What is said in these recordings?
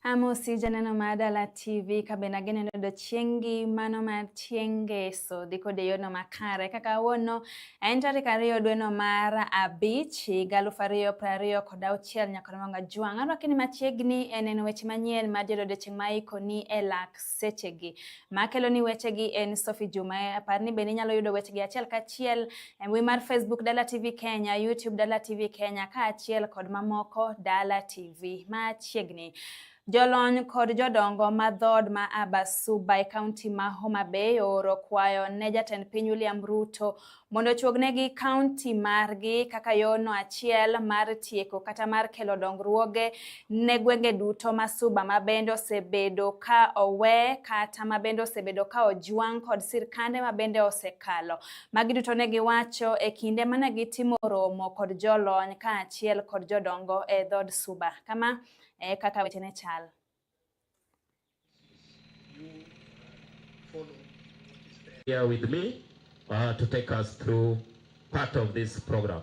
Amosi janeno madala TV kabena Dier Odiechieng mano mar tiengeso diko de yono makare kaka wono en tarik 2 dwe no mar abich higa 2026 nyaka wanga juang arwakini machiegni en weche manyien mar Dier Odiechieng maikoni e lak sechegi makelo ni wechegi en Sophie Juma aparni bende nyalo yudo wechegi achiel kachiel e mbui mar Facebook Dala TV Kenya, YouTube Dala TV Kenya ka achiel kod mamoko Dala TV machiegni. Jolony kod jodongo madhod ma Abasuba e kaunti ma Homa Bay oro kwayo ne jatend piny William Ruto mondo chuognegi kaunti margi kaka yono achiel mar tieko kata mar kelo dongruoge ne gwenge duto ma Suba mabende osebedo ka owe kata mabende osebedo ka ojuang kod sirkande mabende osekalo. Magi duto ne giwacho e kinde mane gitimo romo kod jolony ka achiel kod jodongo e dhod Suba. Kama kaka wechene chal. Here with me to take us through part of this program.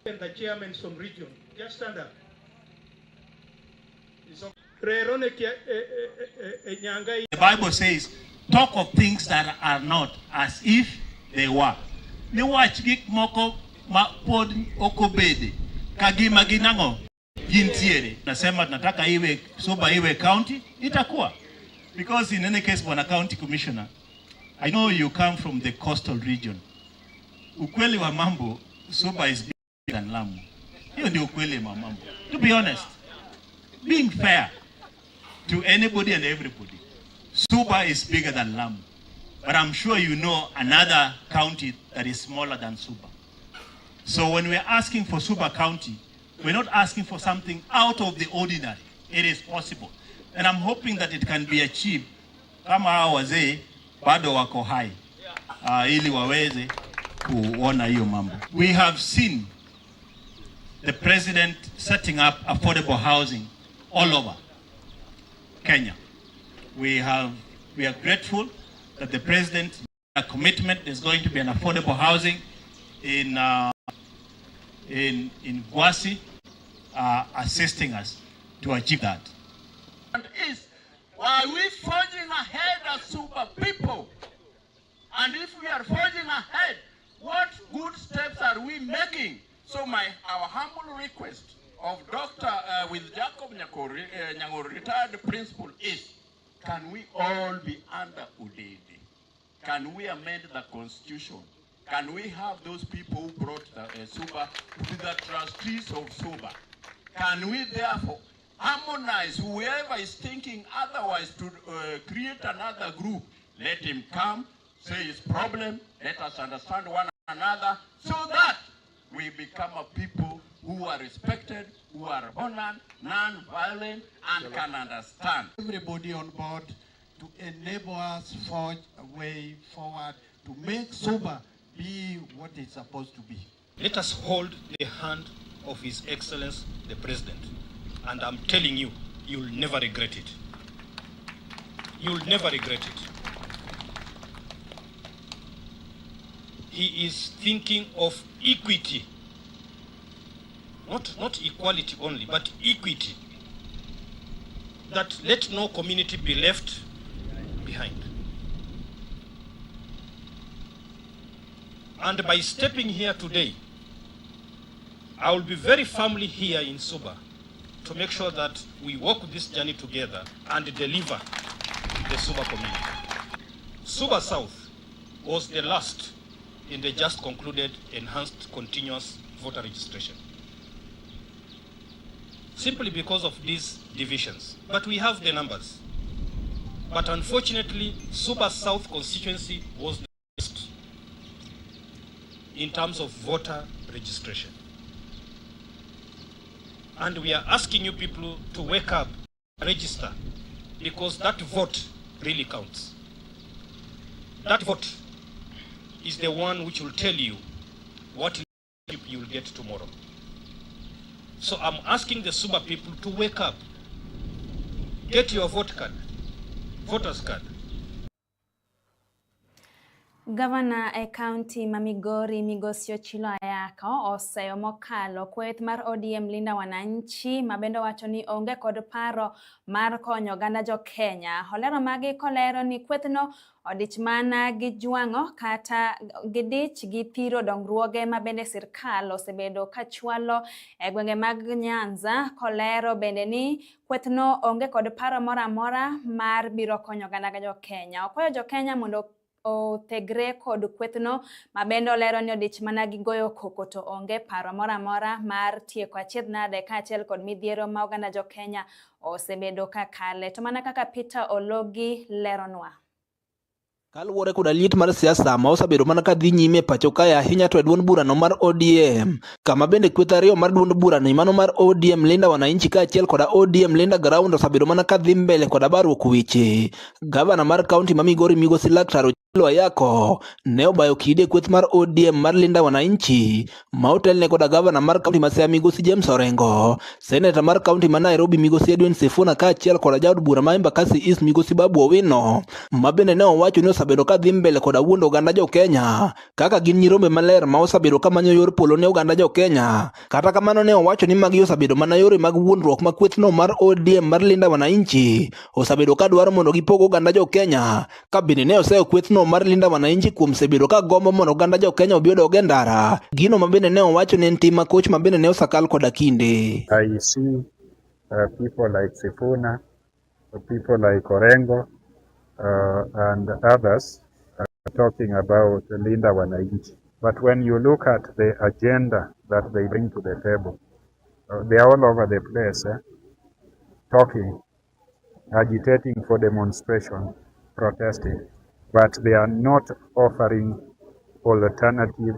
And the chairman from region, just stand up. The Bible says, talk of things that are not as if they were. Ni watch gik moko ma pod okobede kagima ginango gintiere. Nasema tunataka iwe Suba iwe county itakuwa. Because in any case, Bwana County Commissioner, I know you come from the coastal region. Ukweli wa mambo, Suba is bigger than Lamu. Hiyo ndio ukweli wa mambo. To be honest, being fair to anybody and everybody, Suba is bigger than Lamu. But I'm sure you know another county that is smaller than Suba. So when we're asking for Suba County, we're not asking for something out of the ordinary. It is possible. And I'm hoping that it can be achieved kama hao wazee bado wako hai ili waweze kuona hiyo mambo. We have seen the president setting up affordable housing all over Kenya. We are grateful that the president a commitment is going to be an affordable housing in Gwasi, assisting us to achieve that. Is why we forging ahead as Suba people, and if we are forging ahead, what good steps are we making? So our humble request of Dr. With Jacob Nyang'oro, retired principal, is can we all be under Udede? Can we amend the constitution? Can we have those people who brought the Suba to be the trustees of Suba? Can we therefore harmonize whoever is thinking otherwise to create another group? Let him come, say his problem, let us understand one another, so that we become a people who are respected, who are honored, non-violent, and can understand. Everybody on board to enable us forge a way forward to make Suba be what it's supposed to be. Let us hold the hand of His Excellency the President. And I'm telling you, you'll never regret it. You'll never regret it. He is thinking of equity. Not equality only, but equity. That let no community be left behind. And by stepping here today, I will be very firmly here in Suba to make sure that we walk this journey together and deliver the Suba community. Suba South was the last in the just concluded enhanced continuous voter registration. Simply because of these divisions. But we have the numbers. But unfortunately, Suba South constituency was the last in terms of voter registration. And we are asking you people to wake up, register, because that vote really counts. That vote is the one which will tell you what you will get tomorrow. So I'm asking the Suba people to wake up, get your vote card, voter's card. Gavana e kaunti ma Migori Migosi Ochilo Ayako oseyo mokalo kweth mar ODM Linda Wananchi mabende wacho ni onge kod paro mar konyo oganda jo Kenya. Olero magi kolero ni kwethno odich mana gi jwang'o kata gidich gi thiro dongruoge mabende sirkal osebedo kachwalo e gwenge mag Nyanza. Kolero bende ni kwethno onge kod paro mora mora mar biro konyo oganda jo Kenya. Okwayo jo Kenya mondo otegre kod kwethno mabende olero ni odich mana gi goyo koko to onge paro mora mora mar tieko achiedh nade kaachiel kod midhiero ma oganda jo Kenya osebedo kakale. To mana kaka Peter Ologi leronwa. Kaluwore koda liet mar siasa ma osebedo mana ka dhi nyime pacho kae ahinya to e duond burano mar ODM, kama bende kweth ariyo mar duond burano mano mar ODM Linda Wananchi kaachiel koda ODM Linda Ground osebedo mana ka dhi mbele koda baruok weche. Gavana mar kaunti ma Migori Migosi Laktar Ochilo Ayako ne obayo kide kweth mar ODM mar Linda Wananchi ma otelne koda gavana mar kaunti ma Siaya Migosi James Orengo, seneta mar kaunti ma Nairobi Migosi Edwin Sifuna kaachiel koda jaod bura ma Embakasi East Migosi Babu Owino, ma bende ne owacho ni osebedo ka dhi mbele koda wuondo oganda jo Kenya kaka gin nyirombe maler ma osebedo ka manyo yor polo ne oganda jo Kenya. Kata kamano ne owacho ni magi osebedo mana yore mag wuondruok ma kwethno mar ODM mar Linda Wananchi osebedo ka dwaro mondo gipog oganda jo Kenya, ka bende ne oseyo kwethno mar Linda Wananchi kuom sebedo ka gombo mondo oganda jo Kenya obi odog e ndara, gino ma bende ne owacho ni en tim makoch ma bende ne osakal koda kinde. I see people like Sifuna, people like Orengo, and others talking about Linda Wananchi. But when you look at the agenda that they bring to the table, they are all over the place, talking, agitating for demonstration, protesting, but they are not offering alternative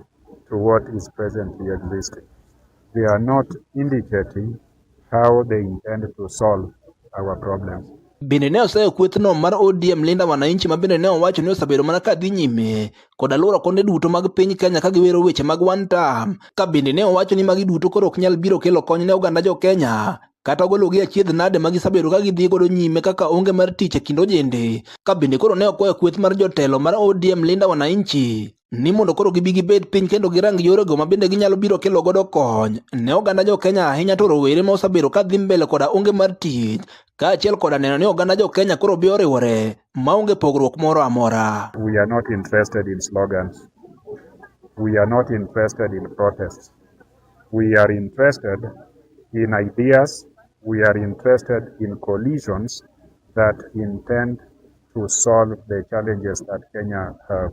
to what is presently existing. They are not indicating how they intend to solve our problems. Bende ne oseyo kwethno mar ODM Linda Wananchi ma bende ne owacho ni osebedo mana ka dhi nyime koda loro konde duto mag piny Kenya ka giwero weche mag one term, ka bende ne owacho ni magi duto koro ok nyal biro kelo kony ne oganda jo Kenya kata gologi achiedh nade ma gisebedo ka gidhi godo nyime kaka onge mar tich e kind ojende. Ka bende koro ne okwayo kweth mar jotelo mar ODM Linda Wananchi ni mondo koro gibi gibed piny kendo girang yorego ma bende ginyalo biro kelo godo kony ne oganda jo Kenya ahinya to rowere ma osebedo ka dhi mbele koda onge mar tich, kaachiel koda neno ni oganda jo Kenya koro bi oriwore maonge pogruok moro amora. We are not interested in slogans. We are not interested in protests. We are interested in ideas. We are interested in coalitions that intend to solve the challenges that Kenyans have.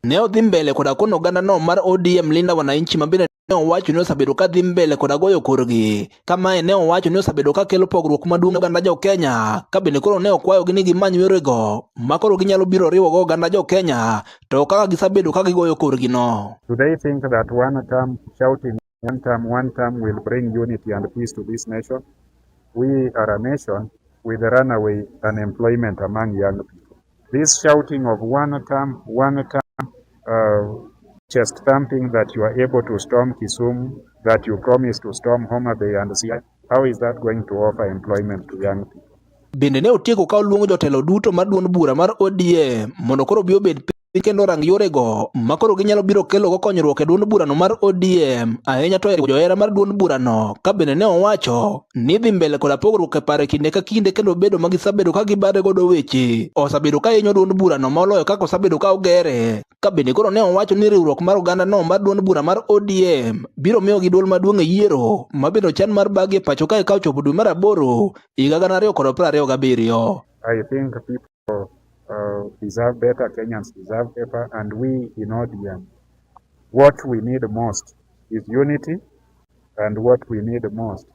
Ne odhi mbele koda kono oganda no mar ODM Linda Wananchi ma bende ne owacho ni osebedo ka dhi mbele koda goyo korgi. Kamae ne owacho ni osebedo ka kelo pogruok maduong' oganda jo Kenya, ka bende koro ne okwayogi ni gimany yorego ma koro ginyalo biro riwo go oganda jo Kenya to kaka gisebedo ka gigoyo korgi no. Do they think that one term shouting one term will bring unity and peace to this nation? We are a nation with runaway unemployment among young people. This shouting of one term, chest thumping that you are able to storm Kisumu, that you promised to storm Homa Bay and Siaya, how is that going to offer employment to young people? Bende ne otieko ka oluongo jotelo duto mar duond bura mar ODM mondo koro bi obed kendo rang yorego ma koro ginyalo biro kelo go konyruok e duond burano mar ODM ahinya to e johera mar duond burano, ka bende ne owacho ni dhi mbele koda pogruok e pare kinde ka kinde kendo bedo ma gisebedo ka gibade godo weche osebedo ka hinyo duond burano moloyo kaka osebedo ka ogere, ka bende koro ne owacho ni riwruok mar oganda no mar duond bura mar ODM biro miyo gi duol maduong' e yiero ma bendo chan mar bagi e pacho kae ka ochopo dwe mar 8 higa 2027. I think people deserve better. Kenyans deserve better, and we in ODM, what we need most is unity, and what we need most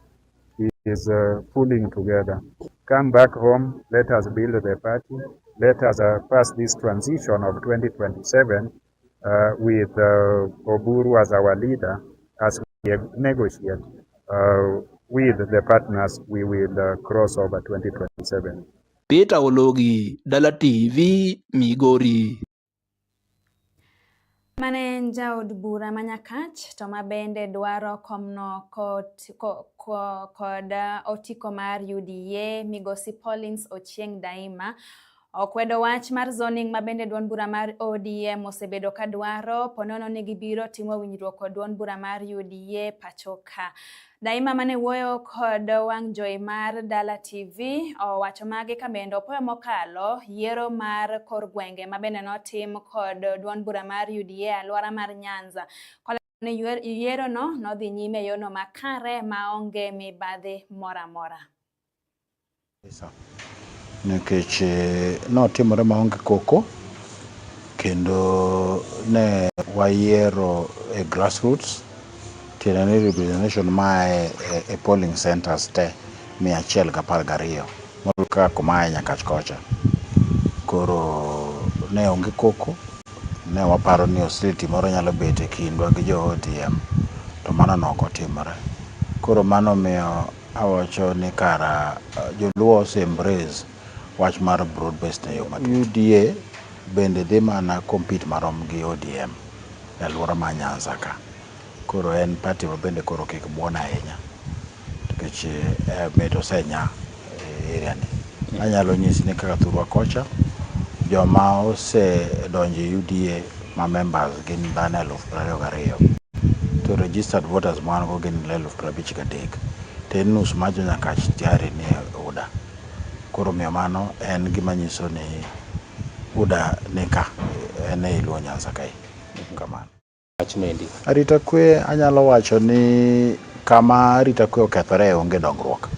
is pulling together. Come back home, let us build the party, let us pass this transition of 2027 with Oburu as our leader as we negotiate with the partners. We will cross over 2027. Peter Ologi, Dala TV, Migori. Mane jaod bura manyakach to mabende dwaro komno koda otiko mar UDA Migosi Paulins Ochieng Daima okwedo wach mar zoning mabende duond bura mar ODM osebedo ka dwaro ponono ni gibiro timo winjruok kod duond bura mar UDA pachoka. Daima mane wuoyo kod wang' jowi mar Dala TV owacho mage ka bende opoyo mokalo yiero mar kor gwenge mabende notim kod duond bura mar UDA alwora mar Nyanza. Yiero no nodhi nyime yono makare maonge mibadhi mora mora. Nikech notimore maonge koko kendo ne wayiero e grassroots tiende ni representation mae e polling centers te 112 moluka kumae nyaka kocha. Koro ne onge koko, ne waparo ni hostility moro nyalo bet e kindwa gi jo ODM, to mano nokotimore. Koro mano miyo awacho ni kara joluo ose embrace wach mar broad based na yo matut. UDA bende dhi mana compete marom gi ODM e alwora ma Nyanza ka. Koro en party ma bende koro kik buona ahinya nikech meto osenya e area ni. Anyalo nyisi ni kaka thurwa kocha joma osedonjo e UDA ma members gin dhano 22,000 to registered voters ma wan go gin 53,000 to en nus ma jo Nyakach tiari ni UDA. Koro miyo mano en gima nyiso ni UDA nika en e Luo Nyanza kae. Kamano. Arita kwe anyalo wacho ni kama arita kwe okethore onge dongruok.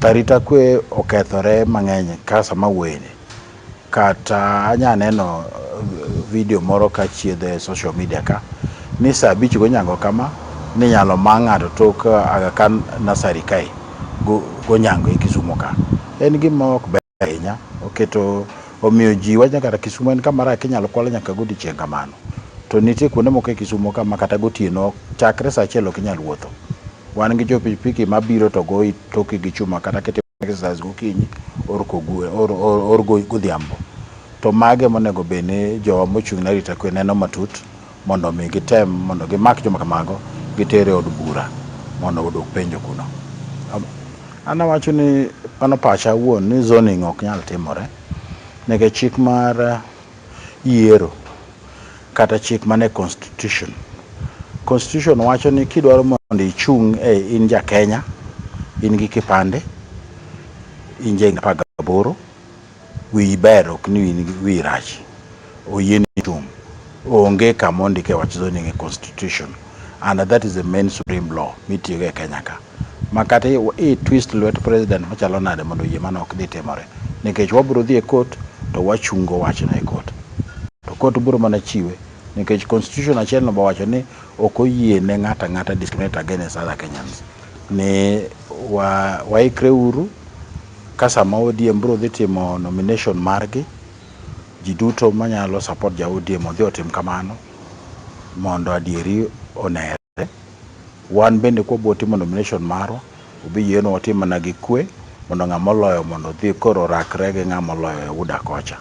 Arita kwe okethore mang'eny ka sama wene. Kata anya neno video moro ka chiedho e social media ka ni saa 5 gonyango kama ni nyalo mang'ato tok Aga Khan Nursery kae gonyango e Kisumu ka. En gima ok ber ahinya, oketo omiyo ji wacho kata Kisumu en kama rach inyalo kwalo nyaka godiechieng' kamano. To nitie kuonde moko e Kisumu kama kata gotieno chakre saa 1 ok inyal wuotho. Wan gi jo pikipiki mabiro to go toki gi chuma kata kete exercise gokinyi or godhiambo. To mage monego bene jowa mochung' ne arita kwe neno matut mondo mi gitem mondo gimak joma kamago gitere od bura mondo odok penjo kuno. An awacho ni mano pacha wuon ni zoning ok nyal timore nikech chik mar yiero kata chik mane constitution wacho ni kidwaro mondo ichung' in ja Kenya, in gi kipande, in ja 18, wi ber ok ni wi rach, oyieni chung', onge kama ondike wach zoning e constitution, and that is the main supreme law mitiyogo e Kenya ka. Makata twist lwet president machalo nade mondo yie mano ok dhi timore nikech wabiro dhi e court to wachungo wachno e court, to court biro mana chiwe nikech constitution achiel no wacho ni ok oyie ne ng'ata discriminate against other Kenyans. Ni waikre uru ka sama ODM biro dhi timo nomination margi, ji duto manyalo support ja ODM odhi otim kamano mondo adieri onere. Wan bende kwa timo nomination marwa ubi yieno watim mana gi kwe mondo ng'ama oloyo mondo dhi koro rakre gi ng'ama oloyo e UDA kocha.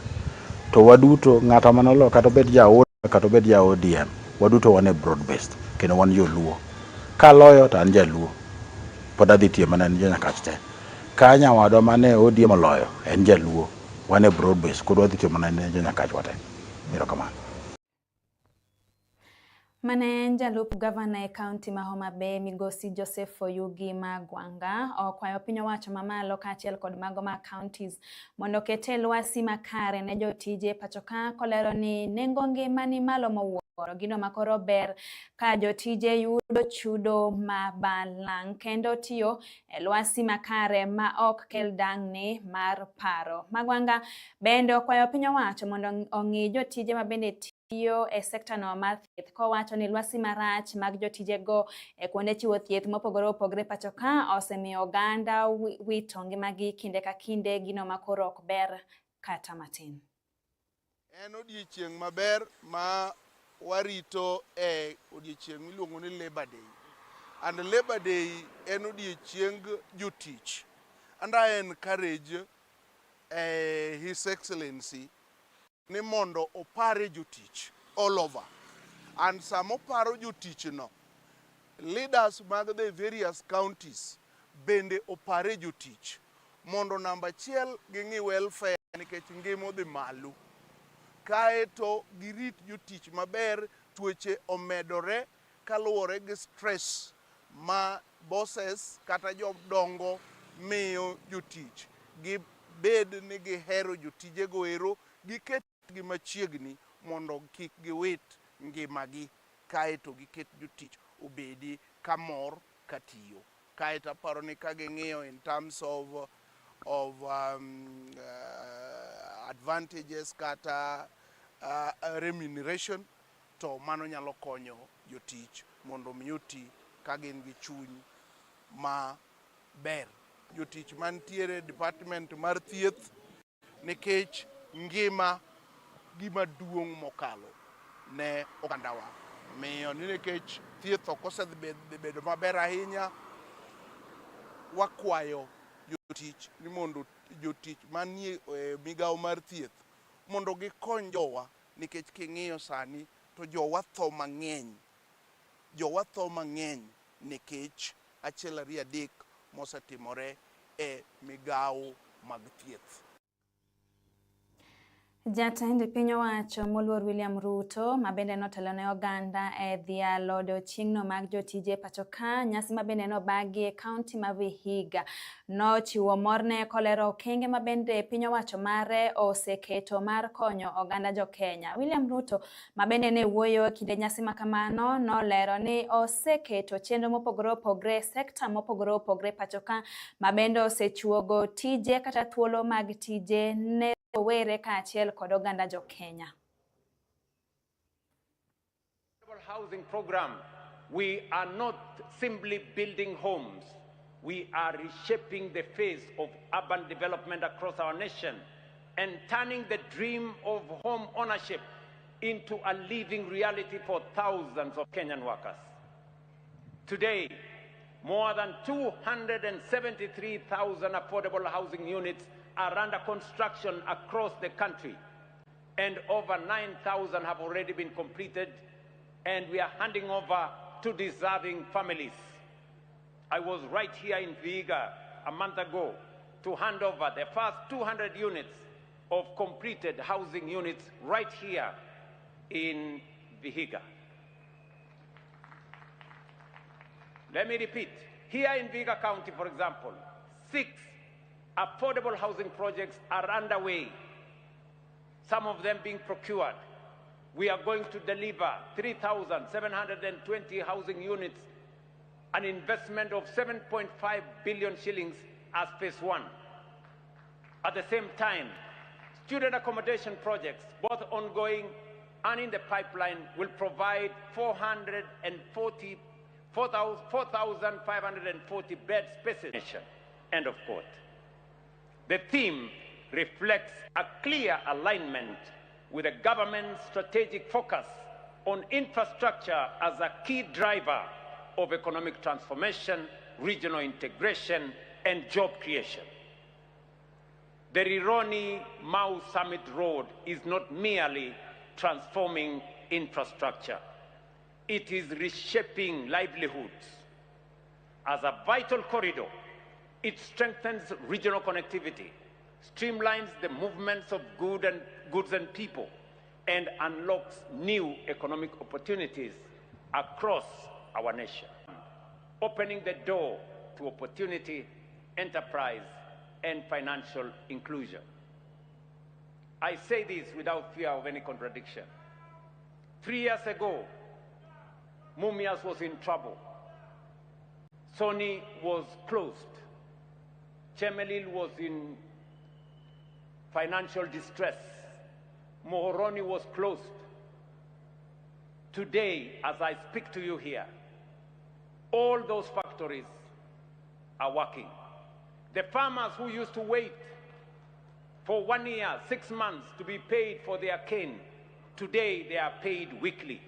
To waduto ng'ata manolo kata obed ja UDA kata obed ja ODM, waduto wan e broad based kendo wan joluo. Ka loyo to an jaluo pod adhi tiyo mana ni jo Nyakach te. Ka nyawadwa mane ODM oloyo en jaluo, wan e broad based kod wadhi tiyo mana ni jo Nyakach wate. Erokamano. Mane en jalup gavana e kaunti ma Homa Bay Migosi Joseph Oyugi Magwanga okwayo piny owacho mamalo kaachiel kod mago ma counties mondo kete lwasi makare ne jotije pachoka kolero ni nengo ngima ni malo mawuoro gino makoro ber ka jotije yudo chudo mabalang' kendo tiyo e lwasi makare ma ok kel dang'ni mar paro. Magwanga bende okwayo piny owacho mondo ong'i jotije mabende tiyo e sekta no mar thieth kowacho ni lwasi marach mag jotije go e kuonde chiwo thieth mopogore opogore pachoka osemiyo oganda wito ngimagi kinde ka kinde gino makoro ok ber kata matin. En odiechieng' maber ma warito e odiechieng' miluongo ni Labor Day. And Labor Day en odiechieng' jotich. And I encourage His Excellency ni mondo opare jotich all over. And sama oparo jotich no, leaders mag the various counties bende opare jotich mondo namba achiel ging'i welfare nikech ngima odhi malo. Kaeto girit jotich maber, tuoche omedore kaluwore gi stress ma bosses kata jodongo miyo jotich. Gibed ni gihero jotijego ero, giketgi machiegni mondo kik giwit ngimagi, kaeto giket jotich obedi kamor katiyo. Kaeto aparo ni ka ging'iyo in terms of advantages kata remuneration, to mano nyalo konyo jotich mondo mi oti ka gin gi chuny maber. Jotich mantiere department mar thieth, nikech ngima gima duong' mokalo ne ogandawa. Miyo ni nikech thieth ok osebedo maber ahinya, wakwayo jotich ni mondo jotich manie migawo mar thieth mondo gikony jowa, nikech king'iyo sani to jowa tho mang'eny nikech achiel ariyo adek mosetimore e migawo mag thieth. Jatend piny owacho moluor William Ruto mabende notelo ne oganda e Dier Odiechieng' mag jotije pacho ka, nyasi mabende nobagi e kaunti ma Vihiga, nochiwo morne kolero okenge mabende piny owacho mare oseketo mar konyo oganda jo Kenya. William Ruto mabende ne wuoyo kinde nyasi makamano nolero ni oseketo chenro mopogore opogore sekta mopogore opogore pacho ka, mabende osechuogo tije kata thuolo mag tije ne were kaachiel kod oganda jo Kenya. Housing program, we are not simply building homes, we are reshaping the face of urban development across our nation and turning the dream of home ownership into a living reality for thousands of Kenyan workers. Today, more than 273,000 affordable housing units are under construction across the country, and over 9,000 have already been completed, and we are handing over to deserving families. I was right here in Vihiga a month ago to hand over the first 200 units of completed housing units right here in Vihiga. Let me repeat, here in Vihiga County, for example, 6 affordable housing projects are underway, some of them being procured. We are going to deliver 3,720 housing units, an investment of 7.5 billion shillings as phase 1. At the same time, student accommodation projects, both ongoing and in the pipeline, will provide 4,540 bed spaces. End of quote. The theme reflects a clear alignment with the government's strategic focus on infrastructure as a key driver of economic transformation, regional integration, and job creation. The Rironi-Mau Summit Road is not merely transforming infrastructure. It is reshaping livelihoods. As a vital corridor, it strengthens regional connectivity, streamlines the movements of goods and people, and unlocks new economic opportunities across our nation, opening the door to opportunity, enterprise, and financial inclusion. I say this without fear of any contradiction. 3 years ago, Mumias was in trouble. Sony was closed. Chemelil was in financial distress. Mohoroni was closed. Today, as I speak to you here, all those factories are working. The farmers who used to wait for 1 year, 6 months to be paid for their cane, today they are paid weekly.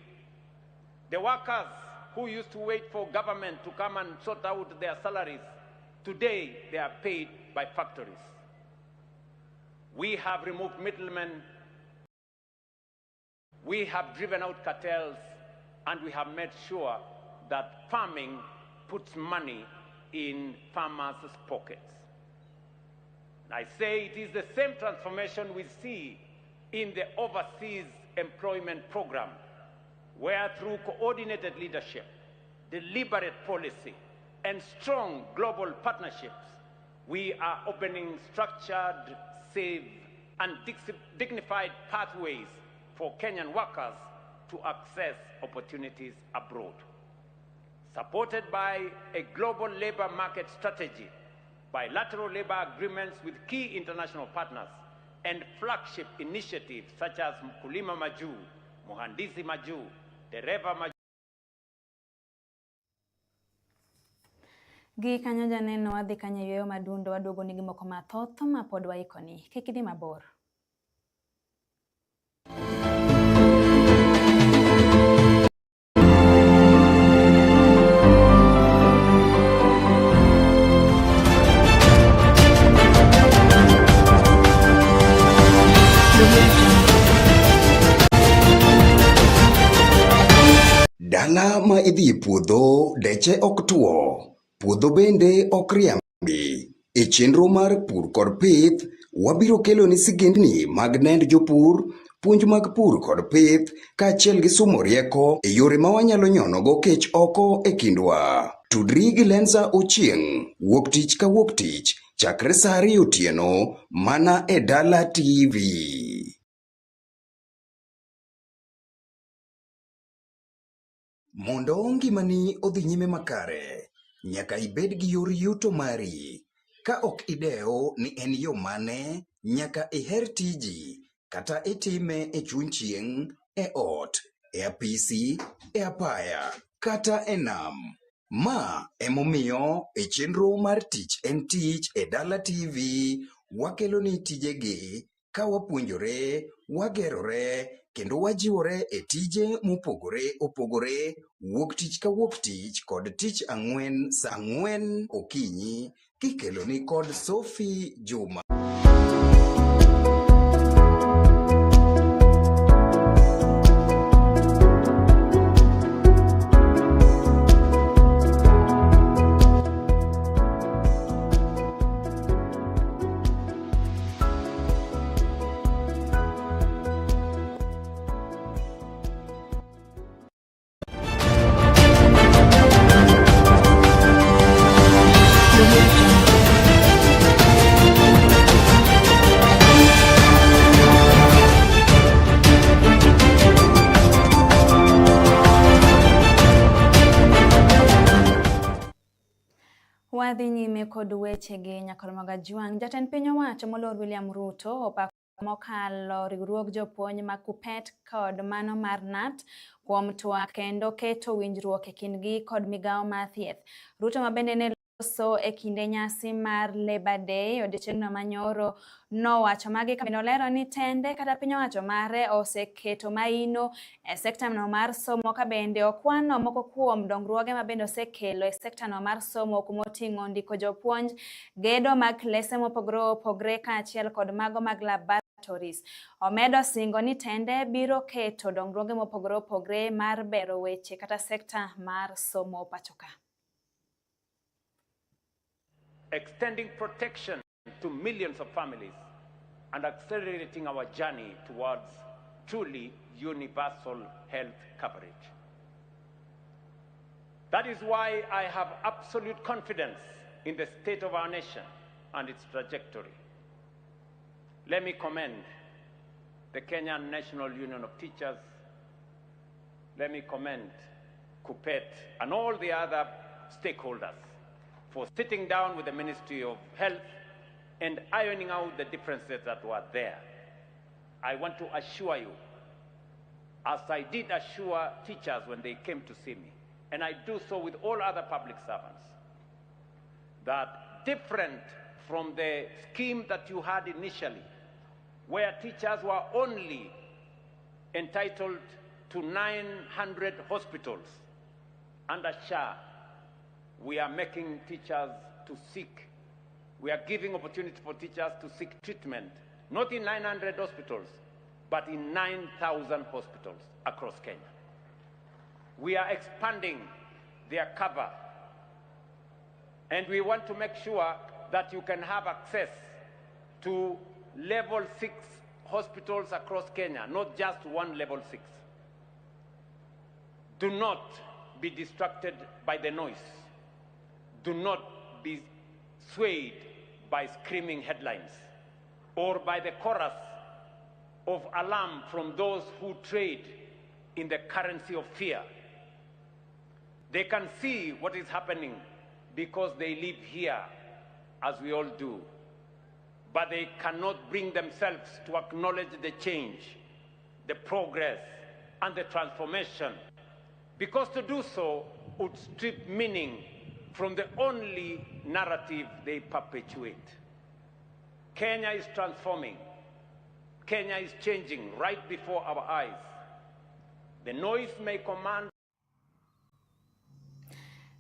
The workers who used to wait for government to come and sort out their salaries, today they are paid by factories. We have removed middlemen, we have driven out cartels, and we have made sure that farming puts money in farmers' pockets. I say it is the same transformation we see in the overseas employment program, where through coordinated leadership, deliberate policy, and strong global partnerships, we are opening structured, safe, and dignified pathways for Kenyan workers to access opportunities abroad. Supported by a global labor market strategy, bilateral labor agreements with key international partners, and flagship initiatives such as Mkulima Maju, Muhandisi Maju, Dereva Maju. Gi kanyo janeno wadhi kanyo yweyo madundo waduogo nigi moko mathoth ma pod waikoni. Kik idhi mabor. Dala ma idhi puodho deche ok tuo, puodho bende ok riambi. E chenro mar pur kod pith, wabiro kelo ni sigendni mag nend jopur, puonj mag pur kod pith, kaachiel gi somo rieko e yore ma wanyalo nyonogo kech oko e kindwa. Tudri gi Dier Odiechieng wuok tich ka wuok tich, chakre saa 2 otieno mana e Dala TV. Mondo ngimani odhi nyime makare, nyaka ibed gi yor yuto mari. Ka ok idewo ni en yo mane, nyaka iher tiji, kata itime e chuny chieng', e ot, e apisi, e apaya, kata e nam. Ma emomiyo e chenro mar Tich en Tich e Dala TV, wakelo ni tijegi ka wapuonjore, wagerore, kendo wajiwore e tije mopogore opogore, wuok tich ka wuok tich kod tich ang'wen saa 4 okinyi, kikelo ni kod Sophie Juma. Wadhi nyime kod weche gi nyakalomo Gajwang'. Jatend piny owacho moluor William Ruto opako mokalo riwruog jopuonj ma Kuppet kod mano mar KNUT kuom twak kendo keto winjruok e kindgi kod migawo mar thieth. Ruto ma bende ne loso e kinde nyasi mar Labour Day odiechieng'no manyoro nowacho magi kabende olero ni tende kata piny owacho mare oseketo maino e sekta no mar somo, kabende okwano moko kuom dongruoge ma bende osekelo e sekta no mar somo kumoting'o ndiko jopuonj, gedo mag klese mopogore opogore kaachiel kod mago mag laboratories. Omedo singo ni tende biro keto dongruoge mopogore opogore mar bero weche kata sekta mar somo pachoka. Extending protection to millions of families and accelerating our journey towards truly universal health coverage. That is why I have absolute confidence in the state of our nation and its trajectory. Let me commend the Kenyan National Union of Teachers. Let me commend Kuppet and all the other stakeholders for sitting down with the Ministry of Health and ironing out the differences that were there. I want to assure you, as I did assure teachers when they came to see me, and I do so with all other public servants, that different from the scheme that you had initially, where teachers were only entitled to 900 hospitals under SHA, we are making teachers to seek, we are giving opportunity for teachers to seek treatment, not in 900 hospitals, but in 9,000 hospitals across Kenya. We are expanding their cover, and we want to make sure that you can have access to level 6 hospitals across Kenya, not just one level 6. Do not be distracted by the noise. Do not be swayed by screaming headlines or by the chorus of alarm from those who trade in the currency of fear. They can see what is happening because they live here, as we all do. But they cannot bring themselves to acknowledge the change, the progress, and the transformation, because to do so would strip meaning from the only narrative they perpetuate. Kenya is transforming. Kenya is changing right before our eyes. The noise may command.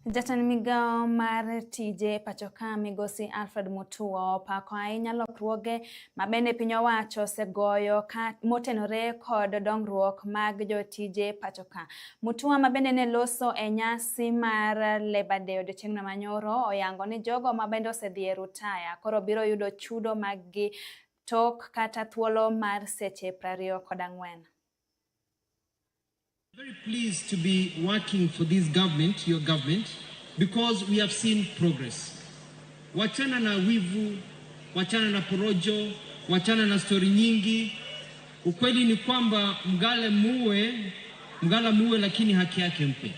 Jatend migao mar tije pachoka migosi Alfred Mutua opako ahinya lokruoge mabende piny owacho osegoyo motenore kod dongruok mag jotije pachoka. Mutua mabende ne loso e nyasi mar Labour Day odiechieng' manyoro oyango ni jogo mabende osedhi e rutaya koro biro yudo chudo mag tok kata thuolo mar seche 24. Very pleased to be working for this government, your government, because we have seen progress. Wachana na wivu, wachana na porojo, wachana na story nyingi. Ukweli ni kwamba mgala muwe lakini haki yake mpe.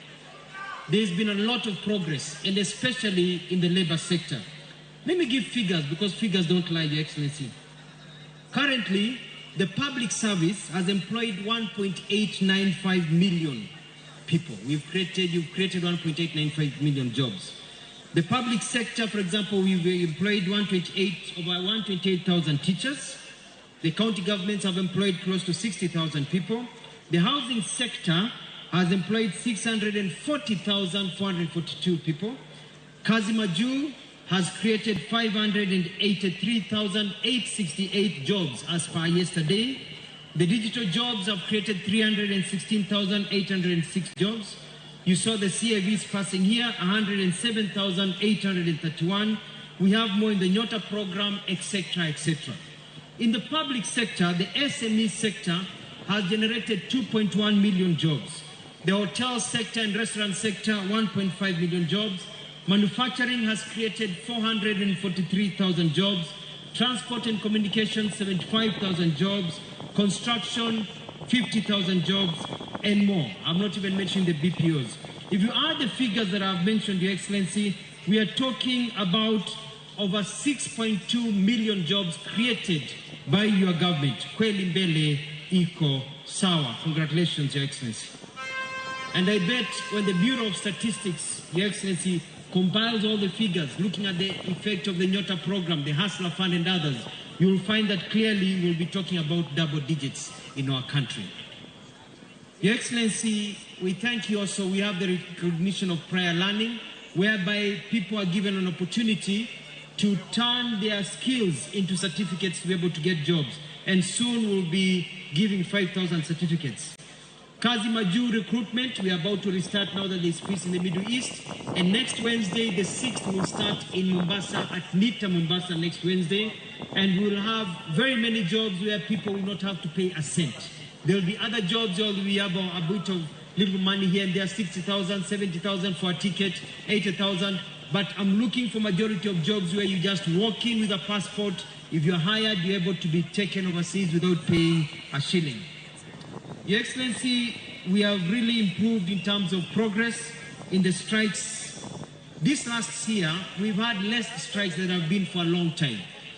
There's been a lot of progress, and especially in the labor sector. Let me give figures, because figures don't lie, Your Excellency. Currently, the public service has employed 1.895 million people. You've created 1.895 million jobs. The public sector, for example, we've employed over 128,000 teachers. The county governments have employed close to 60,000 people. The housing sector has employed 640,442 people. Kazi Majuu has created 583,868 jobs as per yesterday. The digital jobs have created 316,806 jobs. You saw the CAVs passing here, 107,831. We have more in the Nyota program, etc., etc. In the public sector, the SME sector has generated 2.1 million jobs. The hotel sector and restaurant sector, 1.5 million jobs. Manufacturing has created 443,000 jobs. Transport and communication, 75,000 jobs. Construction, 50,000 jobs, and more. I'm not even mentioning the BPOs. If you add the figures that I've mentioned, Your Excellency, we are talking about over 6.2 million jobs created by your government. Kweli mbele iko sawa. Congratulations, Your Excellency. And I bet when the Bureau of Statistics, Your Excellency, compiles all the figures, looking at the effect of the Nyota program, the Hustler Fund and others, you will find that clearly we'll be talking about double digits in our country. Your Excellency, we thank you also. We have the recognition of prior learning, whereby people are given an opportunity to turn their skills into certificates to be able to get jobs. And soon we'll be giving 5,000 certificates. Kazi Majuu recruitment, we are about to restart now that there's peace in the Middle East. And next Wednesday, the 6th, will start in Mombasa, at NITA Mombasa next Wednesday. And we'll have very many jobs where people will not have to pay a cent. There'll be other jobs where we have a bit of little money here and there, 60,000, 70,000 for a ticket, 80,000. But I'm looking for majority of jobs where you just walk in with a passport. If you're hired, you're able to be taken overseas without paying a shilling. Your Excellency, we have really improved in terms of progress in the strikes. This last year, we've had less strikes than have been for a long time.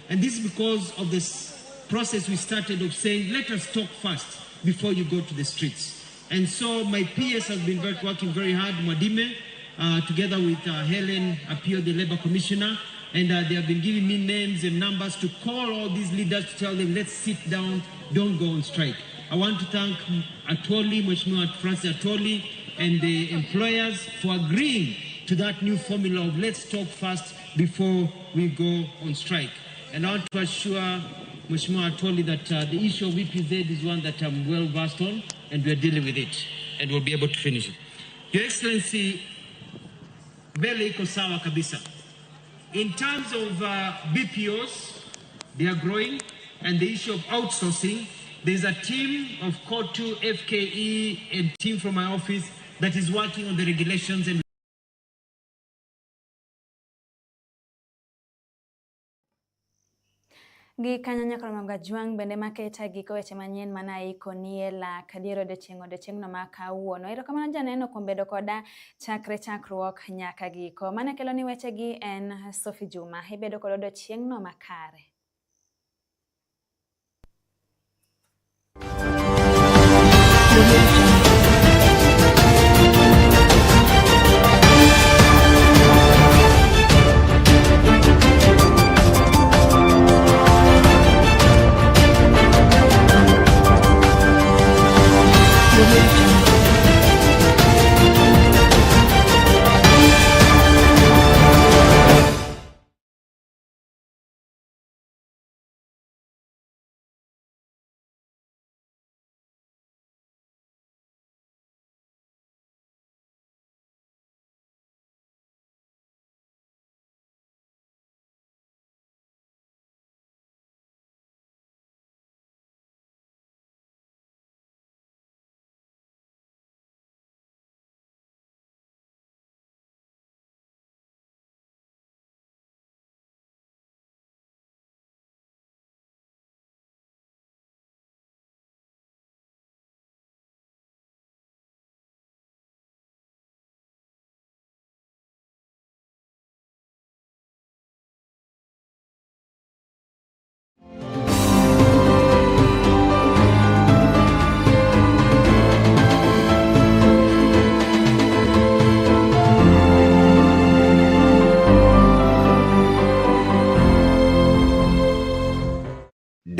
And this is because of this process we started of saying, let us talk first before you go to the streets. And so my PS has been working very hard, Mwadime, together with Helen Apio, the Labour Commissioner, and they have been giving me names and numbers to call all these leaders to tell them, let's sit down, don't go on strike. I want to thank Atwoli, Mheshimiwa Francis Atwoli, and the employers for agreeing to that new formula of let's talk first before we go on strike. And I want to assure Mheshimiwa Atwoli that the issue of EPZ is one that I'm well versed on, and we're dealing with it, and we'll be able to finish it. Your Excellency, mbele iko sawa kabisa. In terms of BPOs, They are growing. And the issue of outsourcing, there's a team of Code 2, FKE, and team from my office that is working on the regulations and Gi kanyo nyakalo mag Juang bende maketa giko weche manyien mana iko nie lak Dier Odiechieng no ma kawuono. Erokamano janeno kuom bedo koda chakre chakruok nyaka giko. Mane kelo ni weche gi en Sophie Juma. Ibedo kod odiechieng' no makare.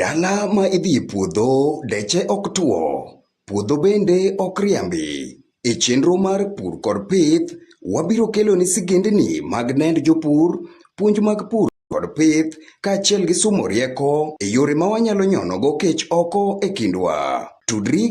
Dala ma idhi puodho deche ok tuo, puodho bende ok riambi. E chenro mar pur kod pith, wabiro kelo ni sigendni mag nend jopur, puonj mag pur kod pith, kaachiel gi somo rieko e yore ma wanyalo nyonogo kech oko e kindwa. Tudri gi